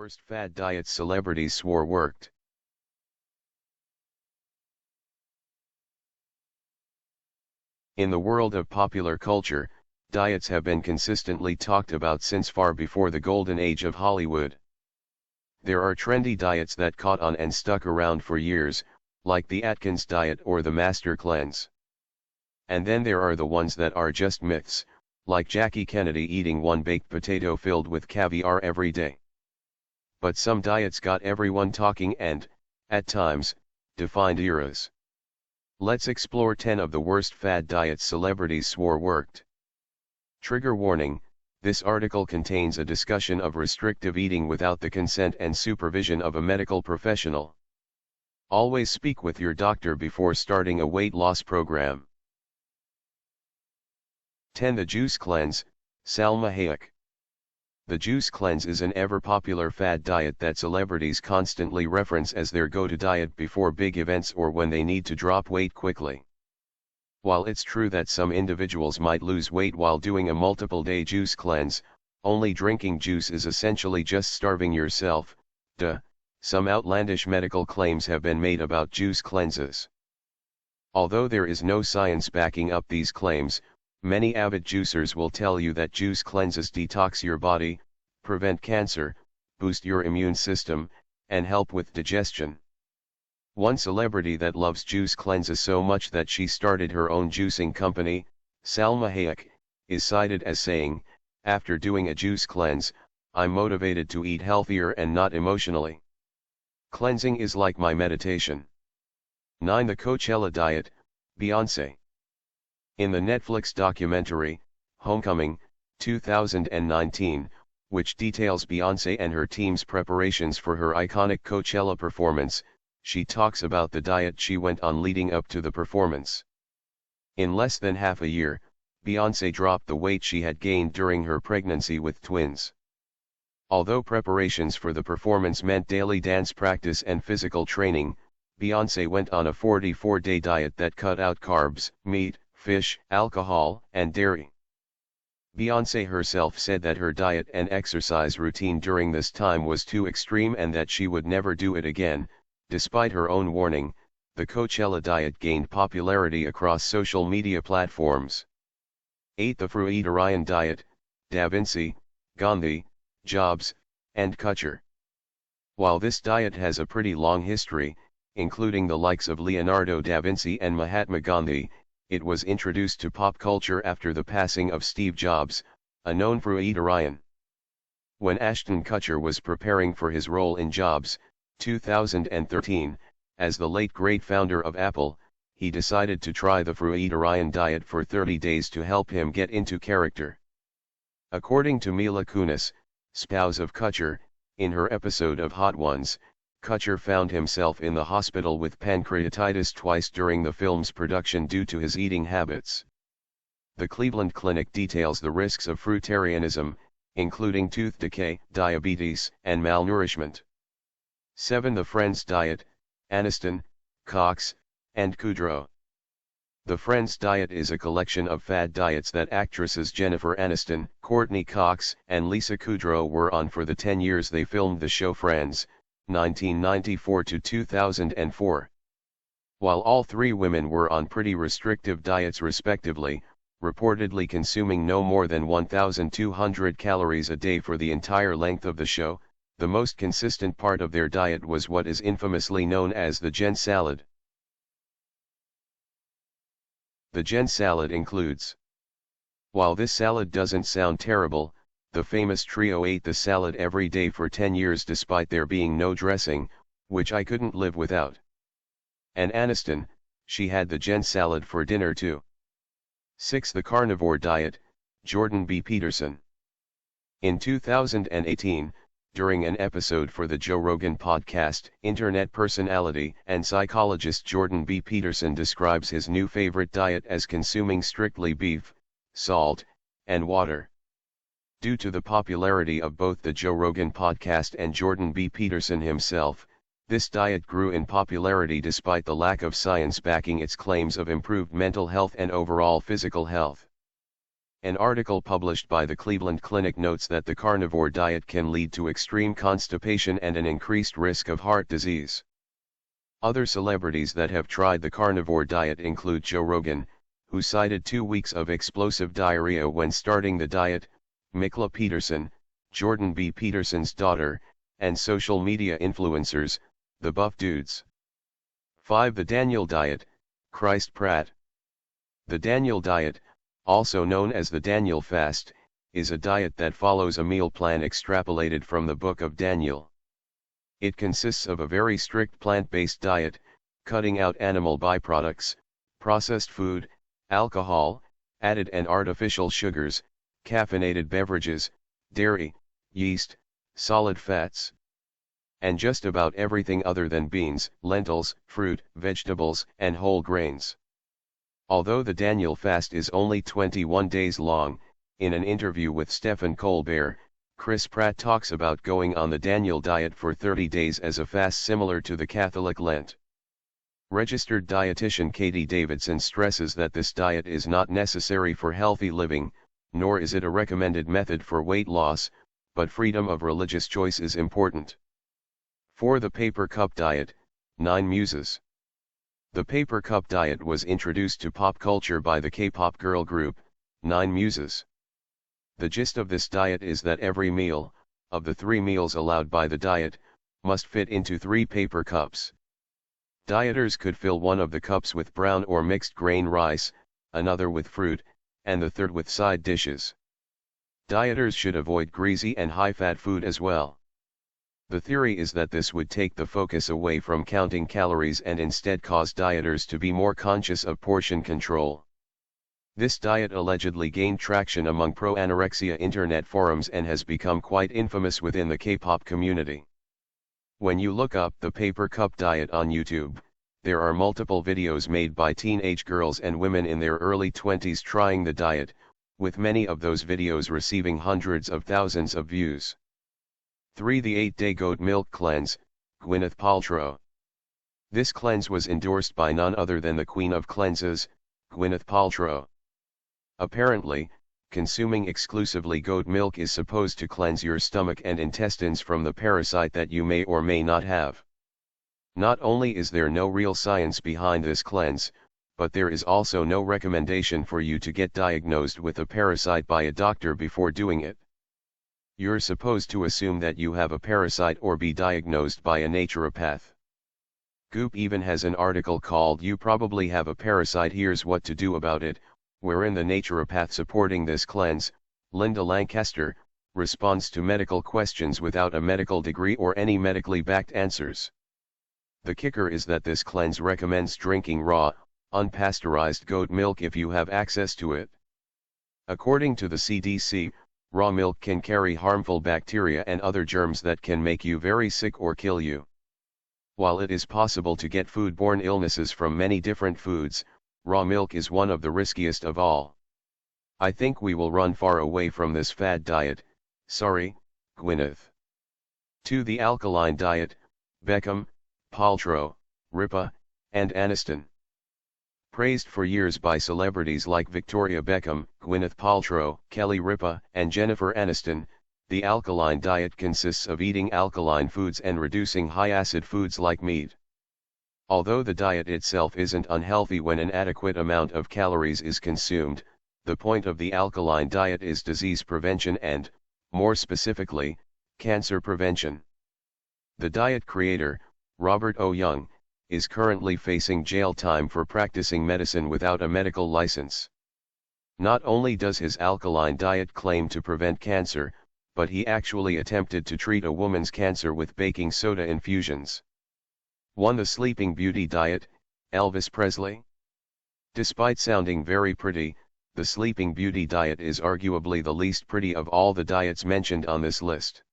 Worst fad diets celebrities swore worked. In the world of popular culture, diets have been consistently talked about since far before the golden age of Hollywood. There are trendy diets that caught on and stuck around for years, like the Atkins diet or the Master Cleanse. And then there are the ones that are just myths, like Jackie Kennedy eating one baked potato filled with caviar every day. But some diets got everyone talking and, at times, defined eras. Let's explore 10 of the worst fad diets celebrities swore worked. Trigger warning: this article contains a discussion of restrictive eating without the consent and supervision of a medical professional. Always speak with your doctor before starting a weight loss program. 10. The Juice Cleanse, Salma Hayek. The juice cleanse is an ever-popular fad diet that celebrities constantly reference as their go-to diet before big events or when they need to drop weight quickly. While it's true that some individuals might lose weight while doing a multiple-day juice cleanse, only drinking juice is essentially just starving yourself. Some outlandish medical claims have been made about juice cleanses. Although there is no science backing up these claims, many avid juicers will tell you that juice cleanses detox your body, prevent cancer, boost your immune system, and help with digestion. One celebrity that loves juice cleanses so much that she started her own juicing company, Salma Hayek, is cited as saying, "After doing a juice cleanse, I'm motivated to eat healthier and not emotionally. Cleansing is like my meditation." 9. The Coachella Diet, Beyoncé. In the Netflix documentary, Homecoming, 2019, which details Beyoncé and her team's preparations for her iconic Coachella performance, she talks about the diet she went on leading up to the performance. In less than half a year, Beyoncé dropped the weight she had gained during her pregnancy with twins. Although preparations for the performance meant daily dance practice and physical training, Beyoncé went on a 44-day diet that cut out carbs, meat, fish, alcohol, and dairy. Beyoncé herself said that her diet and exercise routine during this time was too extreme and that she would never do it again. Despite her own warning, the Coachella diet gained popularity across social media platforms. 8. The Fruitarian Diet, Da Vinci, Gandhi, Jobs, and Kutcher. While this diet has a pretty long history, including the likes of Leonardo da Vinci and Mahatma Gandhi, it was introduced to pop culture after the passing of Steve Jobs, a known fruitarian. When Ashton Kutcher was preparing for his role in Jobs, 2013, as the late great founder of Apple, he decided to try the fruitarian diet for 30 days to help him get into character. According to Mila Kunis, spouse of Kutcher, in her episode of Hot Ones, Kutcher found himself in the hospital with pancreatitis twice during the film's production due to his eating habits. The Cleveland Clinic details the risks of fruitarianism, including tooth decay, diabetes, and malnourishment. 7. The Friends Diet, Aniston, Cox, and Kudrow. The Friends Diet is a collection of fad diets that actresses Jennifer Aniston, Courtney Cox, and Lisa Kudrow were on for the 10 years they filmed the show Friends, 1994 to 2004. While all three women were on pretty restrictive diets respectively, reportedly consuming no more than 1,200 calories a day for the entire length of the show, the most consistent part of their diet was what is infamously known as the Jen salad. The Jen salad includes. While this salad doesn't sound terrible, the famous trio ate the salad every day for 10 years despite there being no dressing, which I couldn't live without. And Aniston, she had the Jen salad for dinner too. 6. The Carnivore Diet, Jordan B. Peterson. In 2018, during an episode for the Joe Rogan podcast, internet personality and psychologist Jordan B. Peterson describes his new favorite diet as consuming strictly beef, salt, and water. Due to the popularity of both the Joe Rogan podcast and Jordan B. Peterson himself, this diet grew in popularity despite the lack of science backing its claims of improved mental health and overall physical health. An article published by the Cleveland Clinic notes that the carnivore diet can lead to extreme constipation and an increased risk of heart disease. Other celebrities that have tried the carnivore diet include Joe Rogan, who cited 2 weeks of explosive diarrhea when starting the diet, Mikla Peterson, Jordan B. Peterson's daughter, and social media influencers, the Buff Dudes. 5. The Daniel Diet, Christ Pratt. The Daniel Diet, also known as the Daniel Fast, is a diet that follows a meal plan extrapolated from the Book of Daniel. It consists of a very strict plant-based diet, cutting out animal byproducts, processed food, alcohol, added and artificial sugars, caffeinated beverages, dairy, yeast, solid fats, and just about everything other than beans, lentils, fruit, vegetables, and whole grains. Although the Daniel fast is only 21 days long, in an interview with Stephen Colbert, Chris Pratt talks about going on the Daniel diet for 30 days as a fast similar to the Catholic Lent. Registered dietitian Katie Davidson stresses that this diet is not necessary for healthy living, nor is it a recommended method for weight loss, but freedom of religious choice is important. 4. The Paper Cup Diet, 9 Muses. The Paper Cup Diet was introduced to pop culture by the K-pop girl group, 9 Muses. The gist of this diet is that every meal, of the 3 meals allowed by the diet, must fit into 3 paper cups. Dieters could fill one of the cups with brown or mixed grain rice, another with fruit, and the third with side dishes. Dieters should avoid greasy and high-fat food as well. The theory is that this would take the focus away from counting calories and instead cause dieters to be more conscious of portion control. This diet allegedly gained traction among pro-anorexia internet forums and has become quite infamous within the K-pop community. When you look up the Paper Cup Diet on YouTube, there are multiple videos made by teenage girls and women in their early 20s trying the diet, with many of those videos receiving hundreds of thousands of views. 3. The 8-Day Goat Milk Cleanse, Gwyneth Paltrow. This cleanse was endorsed by none other than the Queen of Cleanses, Gwyneth Paltrow. Apparently, consuming exclusively goat milk is supposed to cleanse your stomach and intestines from the parasite that you may or may not have. Not only is there no real science behind this cleanse, but there is also no recommendation for you to get diagnosed with a parasite by a doctor before doing it. You're supposed to assume that you have a parasite or be diagnosed by a naturopath. Goop even has an article called "You Probably Have a Parasite, Here's What to Do About It," wherein the naturopath supporting this cleanse, Linda Lancaster, responds to medical questions without a medical degree or any medically backed answers. The kicker is that this cleanse recommends drinking raw, unpasteurized goat milk if you have access to it. According to the CDC, raw milk can carry harmful bacteria and other germs that can make you very sick or kill you. While it is possible to get foodborne illnesses from many different foods, raw milk is one of the riskiest of all. I think we will run far away from this fad diet, sorry, Gwyneth. 2. The Alkaline Diet, Beckham, Paltrow, Ripa, and Aniston. Praised for years by celebrities like Victoria Beckham, Gwyneth Paltrow, Kelly Ripa, and Jennifer Aniston, the alkaline diet consists of eating alkaline foods and reducing high-acid foods like meat. Although the diet itself isn't unhealthy when an adequate amount of calories is consumed, the point of the alkaline diet is disease prevention and, more specifically, cancer prevention. The diet creator, Robert O. Young, is currently facing jail time for practicing medicine without a medical license. Not only does his alkaline diet claim to prevent cancer, but he actually attempted to treat a woman's cancer with baking soda infusions. 1. The Sleeping Beauty Diet, Elvis Presley. Despite sounding very pretty, the Sleeping Beauty diet is arguably the least pretty of all the diets mentioned on this list.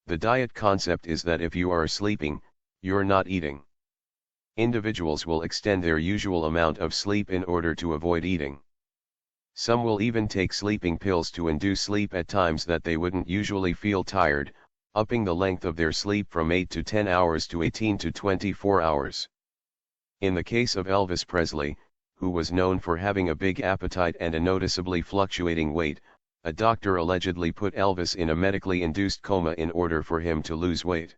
The diet concept is that if you are sleeping, you're not eating. Individuals will extend their usual amount of sleep in order to avoid eating. Some will even take sleeping pills to induce sleep at times that they wouldn't usually feel tired, upping the length of their sleep from 8 to 10 hours to 18 to 24 hours. In the case of Elvis Presley, who was known for having a big appetite and a noticeably fluctuating weight, a doctor allegedly put Elvis in a medically induced coma in order for him to lose weight.